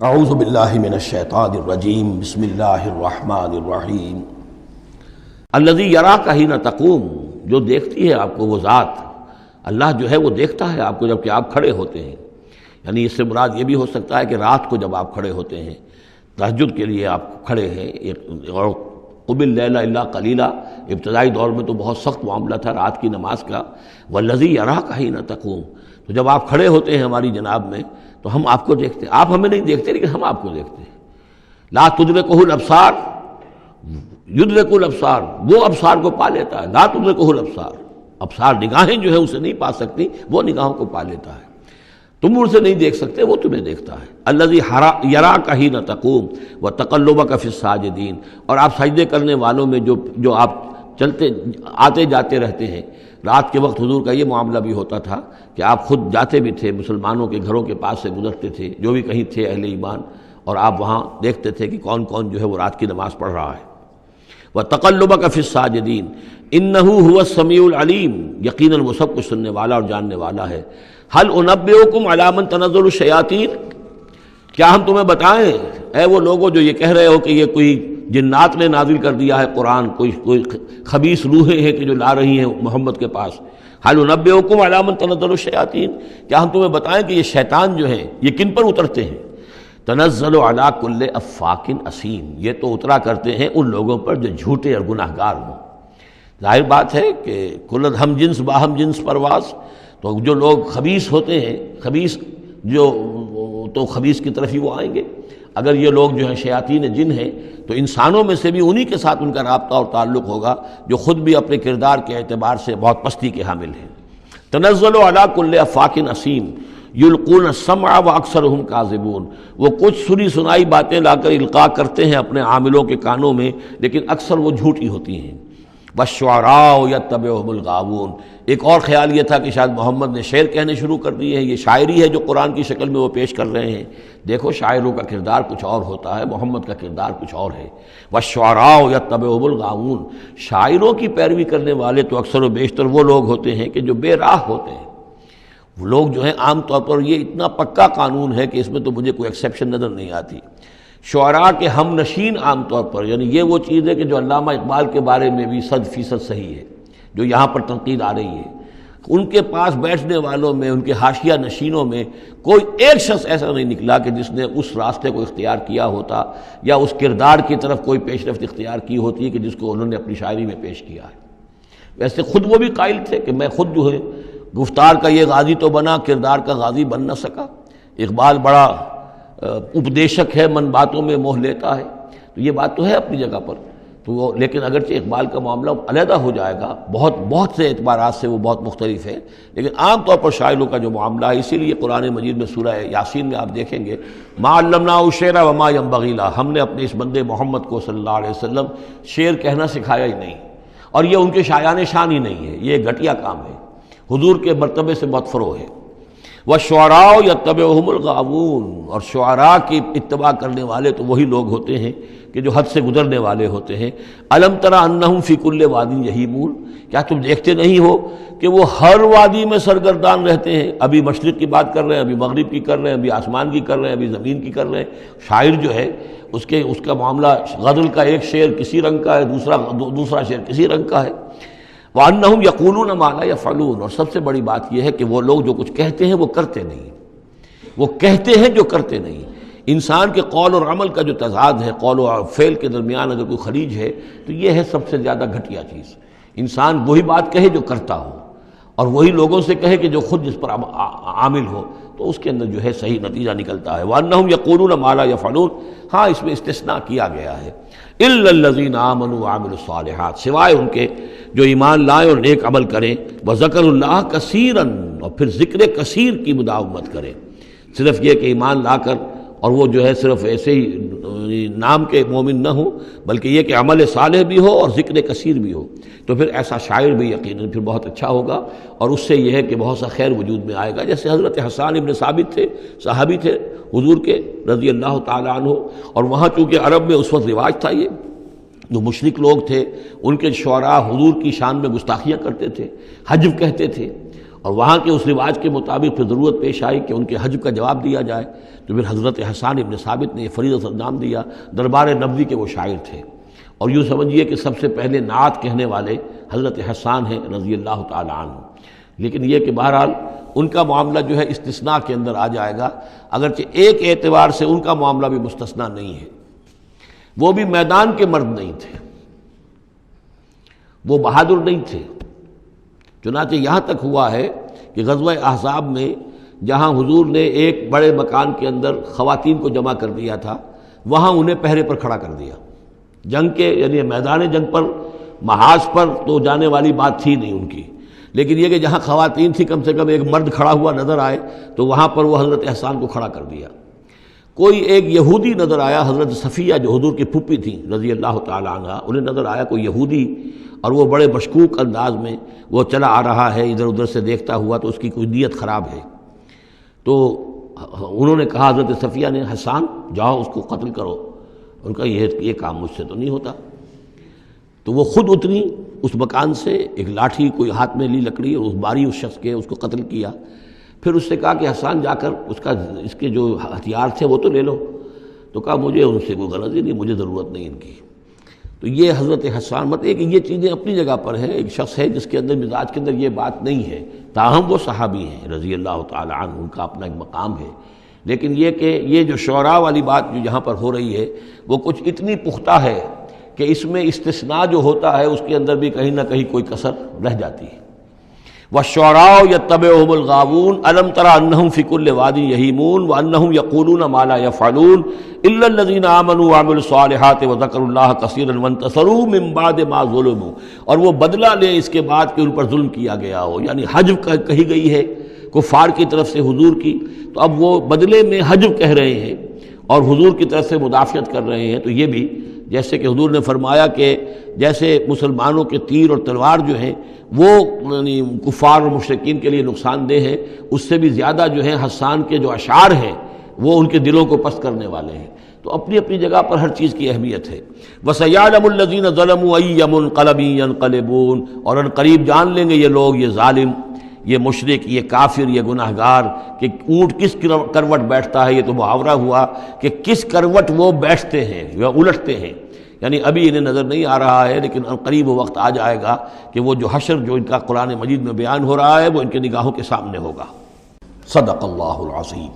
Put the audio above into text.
اعوذ باللہ من الشیطان الرجیم بسم اللہ الرحمن الرحیم الذی یراک حین تقوم، جو دیکھتی ہے آپ کو وہ ذات، اللہ جو ہے وہ دیکھتا ہے آپ کو جب کہ آپ کھڑے ہوتے ہیں۔ یعنی اس سے مراد یہ بھی ہو سکتا ہے کہ رات کو جب آپ کھڑے ہوتے ہیں، تہجد کے لیے آپ کھڑے ہیں، اور قم اللیل الا قلیلا، ابتدائی دور میں تو بہت سخت معاملہ تھا رات کی نماز کا۔ والذی یراک حین تقوم، تو جب آپ کھڑے ہوتے ہیں ہماری جناب میں تو ہم آپ کو دیکھتے ہیں، آپ ہمیں نہیں دیکھتے لیکن ہم آپ کو دیکھتے ہیں۔ لا تدرکہ الابصار یدرک الابصار، وہ ابصار کو پا لیتا ہے۔ لا تدرکہ الابصار، ابصار نگاہیں جو ہے اسے نہیں پا سکتی، وہ نگاہوں کو پا لیتا ہے۔ تم اسے نہیں دیکھ سکتے، وہ تمہیں دیکھتا ہے۔ الذی یراک حین تقوم وتقلبک فی الساجدین، اور آپ سجدے کرنے والوں میں جو آپ چلتے آتے جاتے رہتے ہیں۔ رات کے وقت حضور کا یہ معاملہ بھی ہوتا تھا کہ آپ خود جاتے بھی تھے، مسلمانوں کے گھروں کے پاس سے گزرتے تھے، جو بھی کہیں تھے اہل ایمان، اور آپ وہاں دیکھتے تھے کہ کون کون جو ہے وہ رات کی نماز پڑھ رہا ہے۔ وَتَقَلُّبَكَ فِي السَّاجِدِينَ إِنَّهُ هُوَ السَّمِيعُ الْعَلِيمُ، یقیناً وہ سب کچھ سننے والا اور جاننے والا ہے۔ هَلْ أُنَبِّئُكُمْ عَلَىٰ مَنْ تَنَزَّلُ الشَّيَاطِينُ، کیا ہم تمہیں بتائیں اے وہ لوگوں جو یہ کہہ رہے ہو کہ یہ کوئی جنات نے نازل کر دیا ہے قرآن، کوئی خبیث روحیں ہیں کہ جو لا رہی ہیں محمد کے پاس۔ هَلْ أُنَبِّئُكُمْ عَلَىٰ مَنْ تَنَزَّلُ الشَّيَاطِينُ، کیا ہم تمہیں بتائیں کہ یہ شیطان جو ہیں یہ کن پر اترتے ہیں؟ تنزل علی کل افاک اسیم، یہ تو اترا کرتے ہیں ان لوگوں پر جو جھوٹے اور گناہ گار ہوں۔ ظاہر بات ہے کہ کل ہم جنس باہم جنس پرواز، تو جو لوگ خبیث ہوتے ہیں، خبیث جو تو خبیث کی طرف ہی وہ آئیں گے۔ اگر یہ لوگ جو ہیں شیاطین جن ہیں تو انسانوں میں سے بھی انہی کے ساتھ ان کا رابطہ اور تعلق ہوگا جو خود بھی اپنے کردار کے اعتبار سے بہت پستی کے حامل ہیں۔ تنزل علی کل افاک اسیم یلقون السمع واکثرهم کاذبون، وہ کچھ سنی سنائی باتیں لا کر القاء کرتے ہیں اپنے عاملوں کے کانوں میں، لیکن اکثر وہ جھوٹی ہوتی ہیں۔ والشعراء یتبعهم الغاوون، ایک اور خیال یہ تھا کہ شاید محمد نے شعر کہنے شروع کر دیے ہیں، یہ شاعری ہے جو قرآن کی شکل میں وہ پیش کر رہے ہیں۔ دیکھو شاعروں کا کردار کچھ اور ہوتا ہے، محمد کا کردار کچھ اور ہے۔ والشعراء یتبعهم الغاوون، شاعروں کی پیروی کرنے والے تو اکثر و بیشتر وہ لوگ ہوتے ہیں کہ جو بے راہ ہوتے ہیں۔ وہ لوگ جو ہیں عام طور پر، یہ اتنا پکا قانون ہے کہ اس میں تو مجھے کوئی ایکسیپشن نظر نہیں آتی، شعراء کے ہم نشین عام طور پر، یعنی یہ وہ چیز ہے کہ جو علامہ اقبال کے بارے میں بھی 100% صحیح ہے، جو یہاں پر تنقید آ رہی ہے، ان کے پاس بیٹھنے والوں میں، ان کے حاشیہ نشینوں میں کوئی ایک شخص ایسا نہیں نکلا کہ جس نے اس راستے کو اختیار کیا ہوتا یا اس کردار کی طرف کوئی پیش رفت اختیار کی ہوتی ہے کہ جس کو انہوں نے اپنی شاعری میں پیش کیا ہے۔ ویسے خود وہ بھی قائل تھے کہ میں خود جو ہے گفتار کا یہ غازی تو بنا، کردار کا غازی بن نہ سکا۔ اقبال بڑا اپدیشک ہے، من باتوں میں موہ لیتا ہے، تو یہ بات تو ہے اپنی جگہ پر، تو وہ لیکن اگرچہ اقبال کا معاملہ علیحدہ ہو جائے گا، بہت سے اعتبارات سے وہ بہت مختلف ہے، لیکن عام طور پر شاعروں کا جو معاملہ ہے، اسی لیے قرآن مجید میں سورہ یاسین میں آپ دیکھیں گے ما علمناہ الشعر وما ينبغی لہ، ہم نے اپنے اس بندے محمد کو صلی اللہ علیہ وسلم شعر کہنا سکھایا ہی نہیں، اور یہ ان کے شایان شان ہی نہیں ہے، یہ گھٹیا کام ہے، حضور کے مرتبے سے بہت فروغ ہے۔ وَالشُّعَرَاءُ يَتَّبِعُهُمُ الْغَاوُونَ، اور شعراء کی اتباع کرنے والے تو وہی لوگ ہوتے ہیں کہ جو حد سے گزرنے والے ہوتے ہیں۔ أَلَمْ تَرَ أَنَّهُمْ فِي كُلِّ وَادٍ يَهِيمُونَ، کیا تم دیکھتے نہیں ہو کہ وہ ہر وادی میں سرگردان رہتے ہیں؟ ابھی مشرق کی بات کر رہے ہیں، ابھی مغرب کی کر رہے ہیں، ابھی آسمان کی کر رہے ہیں، ابھی زمین کی کر رہے ہیں۔ شاعر جو ہے اس کا معاملہ غزل کا ایک شعر کسی رنگ کا ہے، دوسرا شعر کسی رنگ کا ہے۔ وَأَنَّهُمْ يَقُولُونَ مَا لَا يَفْعَلُونَ، اور سب سے بڑی بات یہ ہے کہ وہ لوگ جو کچھ کہتے ہیں وہ کرتے نہیں، وہ کہتے ہیں جو کرتے نہیں۔ انسان کے قول اور عمل کا جو تضاد ہے، قول و فعل کے درمیان اگر کوئی خلیج ہے تو یہ ہے سب سے زیادہ گھٹیا چیز۔ انسان وہی بات کہے جو کرتا ہو، اور وہی لوگوں سے کہے کہ جو خود جس پر عامل ہو، تو اس کے اندر جو ہے صحیح نتیجہ نکلتا ہے۔ وَأَنَّهُمْ يَقُولُونَ مَا لَا يَفْعَلُونَ، ہاں اس میں استثناء کیا گیا ہے، إِلَّا الَّذِينَ آمَنُوا وَعَمِلُوا الصَّالِحَاتِ، سوائے ان کے جو ایمان لائیں اور نیک عمل کریں، وَذَكَرُوا اللَّهَ كَثِيرًا، اور پھر ذکر کثیر کی مداومت کریں۔ صرف یہ کہ ایمان لا کر اور وہ جو ہے صرف ایسے ہی نام کے مومن نہ ہو، بلکہ یہ کہ عمل صالح بھی ہو اور ذکر کثیر بھی ہو، تو پھر ایسا شاعر بھی یقیناً پھر بہت اچھا ہوگا، اور اس سے یہ ہے کہ بہت سا خیر وجود میں آئے گا۔ جیسے حضرت حسان ابن ثابت تھے، صحابی تھے حضور کے رضی اللہ تعالیٰ عنہ، اور وہاں چونکہ عرب میں اس وقت رواج تھا، یہ جو مشرک لوگ تھے ان کے شعراء حضور کی شان میں گستاخیاں کرتے تھے، حجب کہتے تھے، اور وہاں کے اس رواج کے مطابق پھر ضرورت پیش آئی کہ ان کے حج کا جواب دیا جائے، تو پھر حضرت حسان ابن ثابت نے یہ فریضہ انجام دیا۔ دربار نبوی کے وہ شاعر تھے، اور یوں سمجھیے کہ سب سے پہلے نعت کہنے والے حضرت حسان ہیں رضی اللہ تعالی عنہ۔ لیکن یہ کہ بہرحال ان کا معاملہ جو ہے استثناء کے اندر آ جائے گا، اگرچہ ایک اعتبار سے ان کا معاملہ بھی مستثنیٰ نہیں ہے، وہ بھی میدان کے مرد نہیں تھے، وہ بہادر نہیں تھے۔ چنانچہ یہاں تک ہوا ہے کہ غزوہ احزاب میں جہاں حضور نے ایک بڑے مکان کے اندر خواتین کو جمع کر دیا تھا، وہاں انہیں پہرے پر کھڑا کر دیا۔ جنگ کے یعنی میدان جنگ پر محاذ پر تو جانے والی بات تھی نہیں ان کی، لیکن یہ کہ جہاں خواتین تھی کم سے کم ایک مرد کھڑا ہوا نظر آئے تو وہاں پر وہ حضرت احسان کو کھڑا کر دیا۔ کوئی ایک یہودی نظر آیا، حضرت صفیہ جو حضور کی پھوپھی تھیں رضی اللہ تعالی عنہ، انہیں نظر آیا کوئی یہودی، اور وہ بڑے مشکوک انداز میں وہ چلا آ رہا ہے ادھر ادھر سے دیکھتا ہوا، تو اس کی کوئی نیت خراب ہے۔ تو انہوں نے کہا حضرت صفیہ نے، حسان جاؤ اس کو قتل کرو۔ ان کا یہ کام مجھ سے تو نہیں ہوتا۔ تو وہ خود اتری اس مکان سے، ایک لاٹھی کوئی ہاتھ میں لی لکڑی، اور اس باری اس شخص کے، اس کو قتل کیا۔ پھر اس سے کہا کہ حسان جا کر اس کے جو ہتھیار تھے وہ تو لے لو۔ تو کہا مجھے ان سے کوئی غرض ہی نہیں، مجھے ضرورت نہیں ان کی۔ تو یہ حضرت حسان مطلب کہ یہ چیزیں اپنی جگہ پر ہیں، ایک شخص ہے جس کے اندر مزاج کے اندر یہ بات نہیں ہے، تاہم وہ صحابی ہیں رضی اللہ تعالی عنہ، ان کا اپنا ایک مقام ہے۔ لیکن یہ کہ یہ جو شعراء والی بات جو یہاں پر ہو رہی ہے وہ کچھ اتنی پختہ ہے کہ اس میں استثناء جو ہوتا ہے اس کے اندر بھی کہیں نہ کہیں کوئی کسر رہ جاتی ہے۔ وَالشُّعَرَاءُ يَتَّبِعُهُمُ الْغَاوُونَ أَلَمْ تَرَ أَنَّهُمْ فِي كُلِّ وَادٍ يَهِيمُونَ وَأَنَّهُمْ يَقُولُونَ مَا لَا يَفْعَلُونَ إِلَّا الَّذِينَ آمَنُوا وَعَمِلُوا الصَّالِحَاتِ وَذَكَرُوا اللَّهَ كَثِيرًا وَانتَصَرُوا مِن بَعْدِ مَا ظُلِمُوا، اور وہ بدلہ لیں اس کے بعد کہ ان پر ظلم کیا گیا ہو، یعنی حجب کہی گئی ہے کفار کی طرف سے حضور کی، تو اب وہ بدلے میں حجب کہہ رہے ہیں اور حضور کی طرف سے مدافعت کر رہے ہیں۔ تو یہ بھی جیسے کہ حضور نے فرمایا کہ جیسے مسلمانوں کے تیر اور تلوار جو ہیں وہ یعنی کفار اور مشرکین کے لیے نقصان دہ ہیں، اس سے بھی زیادہ جو ہیں حسان کے جو اشعار ہیں وہ ان کے دلوں کو پست کرنے والے ہیں۔ تو اپنی اپنی جگہ پر ہر چیز کی اہمیت ہے۔ وَسَيَعْلَمُ الَّذِينَ ظَلَمُوا أَيَّ مُنقَلَبٍ يَنقَلِبُونَ، اور ان قریب جان لیں گے یہ لوگ، یہ ظالم، یہ مشرک، یہ کافر، یہ گناہگار کہ اونٹ کس کروٹ بیٹھتا ہے۔ یہ تو محاورہ ہوا کہ کس کروٹ وہ بیٹھتے ہیں یا الٹتے ہیں، یعنی ابھی انہیں نظر نہیں آ رہا ہے، لیکن قریب وہ وقت آ جائے گا کہ وہ جو حشر جو ان کا قرآن مجید میں بیان ہو رہا ہے وہ ان کے نگاہوں کے سامنے ہوگا۔ صدق اللہ العظیم۔